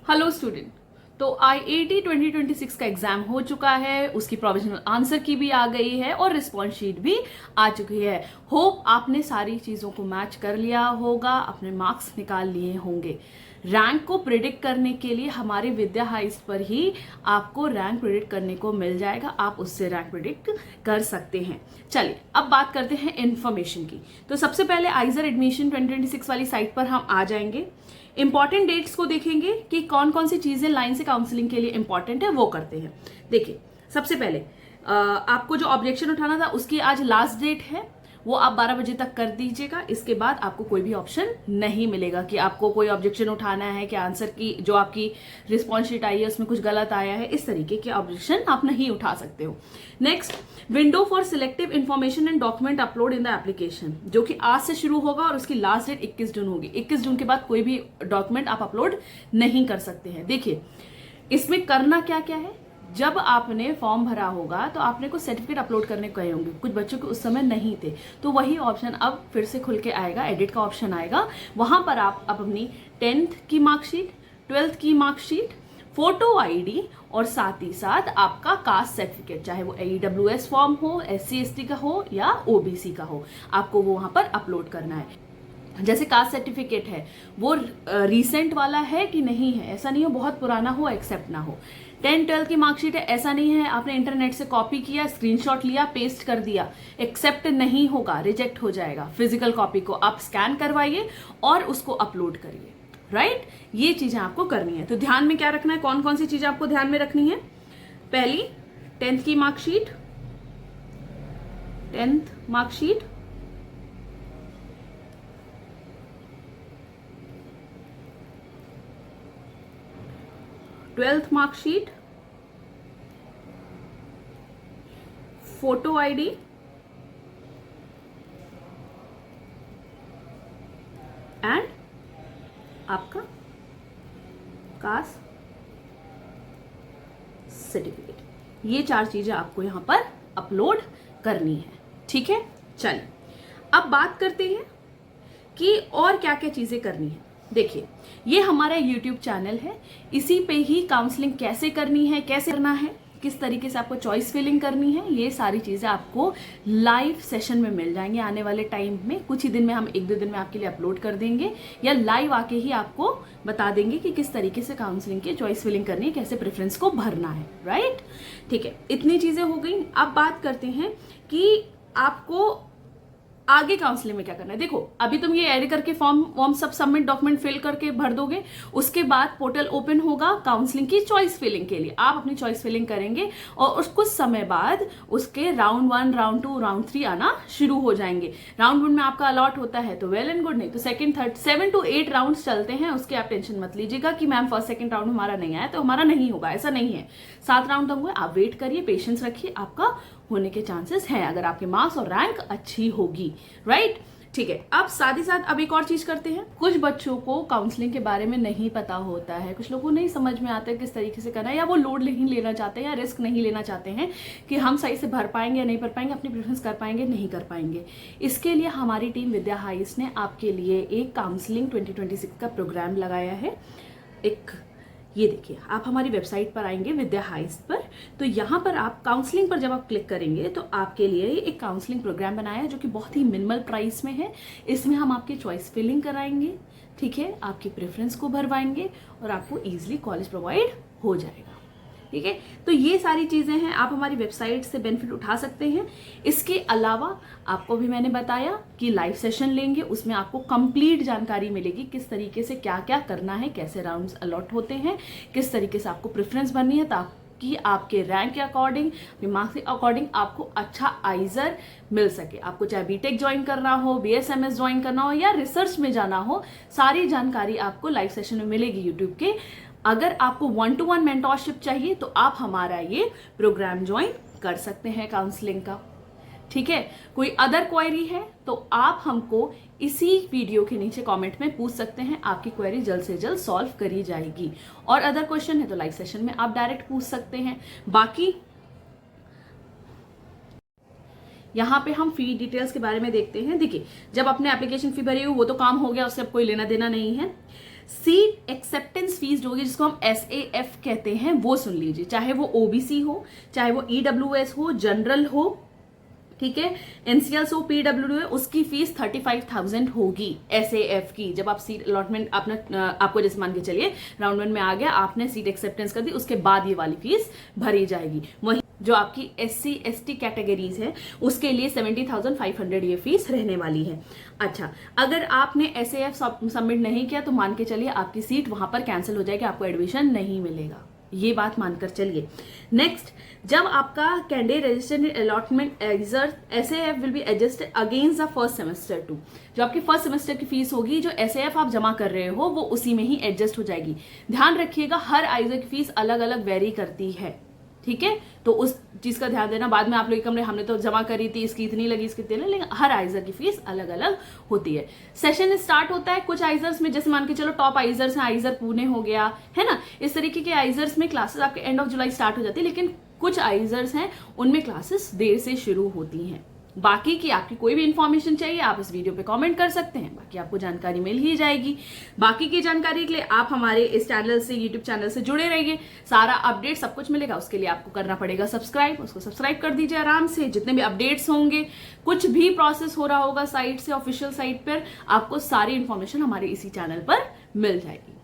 Hello student. तो IIT 2026 का exam हो चुका है, उसकी प्रोविजनल आंसर की भी आ गई है और रिस्पॉन्स शीट भी आ चुकी है। होप आपने सारी चीज़ों को मैच कर लिया होगा, अपने मार्क्स निकाल लिए होंगे। रैंक को प्रिडिक्ट करने के लिए हमारे विद्या हाइस्ट पर ही आपको रैंक प्रिडिक्ट करने को मिल जाएगा, आप उससे रैंक प्रिडिक्ट कर सकते हैं। चलिए अब बात करते हैं इन्फॉर्मेशन की। तो सबसे पहले आइजर एडमिशन 2026 वाली साइट पर हम आ जाएंगे, इंपॉर्टेंट डेट्स को देखेंगे कि कौन कौन सी चीजें लाइन से काउंसलिंग के लिए इंपॉर्टेंट है, वो करते हैं। देखिए सबसे पहले आपको जो ऑब्जेक्शन उठाना था उसकी आज लास्ट डेट है, वो आप 12 बजे तक कर दीजिएगा। इसके बाद आपको कोई भी ऑप्शन नहीं मिलेगा कि आपको कोई ऑब्जेक्शन उठाना है कि आंसर की जो आपकी रिस्पॉन्स शीट आई है उसमें कुछ गलत आया है, इस तरीके के ऑब्जेक्शन आप नहीं उठा सकते हो। Next, window for selective information and document upload in the application, जो कि आज से शुरू होगा और उसकी लास्ट डेट 21 जून होगी। 21 जून के बाद कोई भी डॉक्यूमेंट आप अपलोड नहीं कर सकते हैं। देखिए इसमें करना क्या क्या है, जब आपने फॉर्म भरा होगा तो आपने कुछ सर्टिफिकेट अपलोड करने को कहे होंगे, कुछ बच्चों के उस समय नहीं थे, तो वही ऑप्शन अब फिर से खुल के आएगा, एडिट का ऑप्शन आएगा। वहां पर आप अपनी 10th की मार्कशीट, 12th की मार्कशीट, फोटो आईडी और साथ ही साथ आपका कास्ट सर्टिफिकेट, चाहे वो AEWS फॉर्म हो, SC/ST का हो या OBC का हो, आपको वो वहां पर अपलोड करना है। जैसे कास्ट सर्टिफिकेट है वो रीसेंट वाला है कि नहीं है, ऐसा नहीं हो बहुत पुराना हो, एक्सेप्ट ना हो। 10th-12th की मार्कशीट है, ऐसा नहीं है आपने इंटरनेट से कॉपी किया, स्क्रीनशॉट लिया, पेस्ट कर दिया, एक्सेप्ट नहीं होगा, रिजेक्ट हो जाएगा। फिजिकल कॉपी को आप स्कैन करवाइए और उसको अपलोड करिए, राइट। ये चीजें आपको करनी है। तो ध्यान में क्या रखना है, कौन कौन सी चीजें आपको ध्यान में रखनी है। पहली 10th की marksheet, 10th marksheet, 12th marksheet, photo ID and आपका कास्ट सर्टिफिकेट, ये 4 चीजें आपको यहां पर अपलोड करनी है, ठीक है। चलिए अब बात करते हैं कि और क्या क्या चीजें करनी है। देखिए ये हमारा YouTube चैनल है, इसी पे ही काउंसलिंग कैसे करनी है, कैसे करना है, किस तरीके से आपको चॉइस फिलिंग करनी है, ये सारी चीजें आपको लाइव सेशन में मिल जाएंगे आने वाले टाइम में। कुछ ही दिन में हम 1-2 दिन में आपके लिए अपलोड कर देंगे, या लाइव आके ही आपको बता देंगे कि किस तरीके से काउंसलिंग की चॉइस फिलिंग करनी है, कैसे प्रेफरेंस को भरना है, राइट। ठीक है, इतनी चीजें हो गई। अब बात करते हैं कि आपको आगे काउंसलिंग में क्या करना है। देखो अभी तुम ये ऐड करके फॉर्म सब सबमिट डॉक्यूमेंट फिल करके भर दोगे, उसके बाद पोर्टल ओपन होगा काउंसलिंग की चॉइस फिलिंग के लिए, आप अपनी चॉइस फिलिंग करेंगे और उस कुछ समय बाद उसके राउंड 1, राउंड 2, राउंड 3 आना शुरू हो जाएंगे। राउंड 1 में आपका अलॉट होता है तो वेल एंड गुड, नहीं तो सेकंड, थर्ड, 7 to 8 राउंड चलते हैं। उसके आप टेंशन मत लीजिएगा कि मैम फर्स्ट सेकंड राउंड हमारा नहीं आया तो हमारा नहीं होगा, ऐसा नहीं है। 7 राउंड तक हुए, आप वेट करिए, पेशेंस रखिए, आपका होने के चांसेस हैं अगर आपके मार्क्स और रैंक अच्छी होगी, राइट। ठीक है, अब साथ ही साथ अब एक और चीज करते हैं। कुछ बच्चों को काउंसलिंग के बारे में नहीं पता होता है, कुछ लोगों को नहीं समझ में आता है किस तरीके से करना है, या वो लोड नहीं लेना चाहते हैं या रिस्क नहीं लेना चाहते हैं कि हम सही से भर पाएंगे या नहीं भर पाएंगे, अपनी प्रेफरेंस कर पाएंगे नहीं कर पाएंगे। इसके लिए हमारी टीम विद्या हाइस्ट ने आपके लिए एक काउंसलिंग 2026 का प्रोग्राम लगाया है। ये देखिए, आप हमारी वेबसाइट पर आएंगे विद्या हाइस्ट पर, तो यहाँ पर आप काउंसलिंग पर जब आप क्लिक करेंगे तो आपके लिए एक काउंसलिंग प्रोग्राम बनाया है जो कि बहुत ही मिनिमल प्राइस में है। इसमें हम आपकी चॉइस फिलिंग कराएंगे, ठीक है, आपकी प्रेफरेंस को भरवाएंगे और आपको ईजिली कॉलेज प्रोवाइड हो जाएगा, ठीक है। तो ये सारी चीजें हैं, आप हमारी वेबसाइट से बेनिफिट उठा सकते हैं। इसके अलावा आपको भी मैंने बताया कि लाइव सेशन लेंगे, उसमें आपको कंप्लीट जानकारी मिलेगी किस तरीके से क्या क्या करना है, कैसे राउंड्स अलॉट होते हैं, किस तरीके से आपको प्रेफरेंस भरनी है ताकि आपके रैंक के अकॉर्डिंग, मार्क्स के अकॉर्डिंग आपको अच्छा आइजर मिल सके। आपको चाहे बीटेक ज्वाइन करना हो, BSMS ज्वाइन करना हो या रिसर्च में जाना हो, सारी जानकारी आपको लाइव सेशन में मिलेगी यूट्यूब के। अगर आपको 1-to-1 मेंटोरशिप चाहिए तो आप हमारा ये प्रोग्राम ज्वाइन कर सकते हैं काउंसलिंग का, ठीक है। कोई अदर क्वेरी है तो आप हमको इसी वीडियो के नीचे कमेंट में पूछ सकते हैं, आपकी क्वेरी जल्द से जल्द सॉल्व करी जाएगी। और अदर क्वेश्चन है तो लाइव सेशन में आप डायरेक्ट पूछ सकते हैं। बाकी यहाँ पे हम फी डिटेल्स के बारे में देखते हैं। देखिए जब आपने एप्लीकेशन फी भरी हो वो तो काम हो गया, उससे अब कोई लेना देना नहीं है। सीट एक्सेप्टेंस फीस जो होगी, जिसको हम SAF कहते हैं, वो सुन लीजिए। चाहे वो OBC हो, चाहे वो EWS हो, जनरल हो, ठीक है, NCLs हो, PWD हो, उसकी फीस 35,000 होगी SAF की। जब आप सीट अलॉटमेंट अपना आपको जैसे मान के चलिए राउंड 1 में आ गया, आपने सीट एक्सेप्टेंस कर दी, उसके बाद ये वाली फीस भरी जाएगी। वही जो आपकी SC ST कैटेगरीज है उसके लिए 70,500 ये फीस रहने वाली है। अच्छा, अगर आपने SAF सबमिट नहीं किया तो मान के चलिए आपकी सीट वहां पर कैंसिल हो जाएगी, आपको एडमिशन नहीं मिलेगा, ये बात मानकर चलिए। नेक्स्ट, जब आपका candidate registered allotment SAF will be adjusted against the first semester two. जो आपकी फर्स्ट सेमेस्टर की फीस होगी, जो SAF आप जमा कर रहे हो, वो उसी में ही एडजस्ट हो जाएगी। ध्यान रखिएगा, हर आइजर की फीस अलग अलग वेरी करती है, ठीक है, तो उस चीज का ध्यान देना। बाद में आप लोग कमरे हमने तो जमा करी थी, इसकी इतनी लगी, इसकी इतनी लगी, लेकिन हर आइजर की फीस अलग अलग होती है। सेशन स्टार्ट होता है कुछ आइजर्स में, जैसे मान के चलो टॉप आइजर्स हैं, आइजर पुणे हो गया है ना, इस तरीके के आइजर्स में क्लासेस आपके एंड ऑफ जुलाई स्टार्ट हो जाती है, लेकिन कुछ आइजर्स हैं उनमें क्लासेस देर से शुरू होती हैं। बाकी की आपकी कोई भी इंफॉर्मेशन चाहिए आप इस वीडियो पे कमेंट कर सकते हैं, बाकी आपको जानकारी मिल ही जाएगी। बाकी की जानकारी के लिए आप हमारे इस चैनल से, यूट्यूब चैनल से जुड़े रहिए, सारा अपडेट सब कुछ मिलेगा। उसके लिए आपको करना पड़ेगा सब्सक्राइब, उसको सब्सक्राइब कर दीजिए आराम से। जितने भी अपडेट्स होंगे, कुछ भी प्रोसेस हो रहा होगा साइट से, ऑफिशियल साइट पर, आपको सारी इंफॉर्मेशन हमारे इसी चैनल पर मिल जाएगी।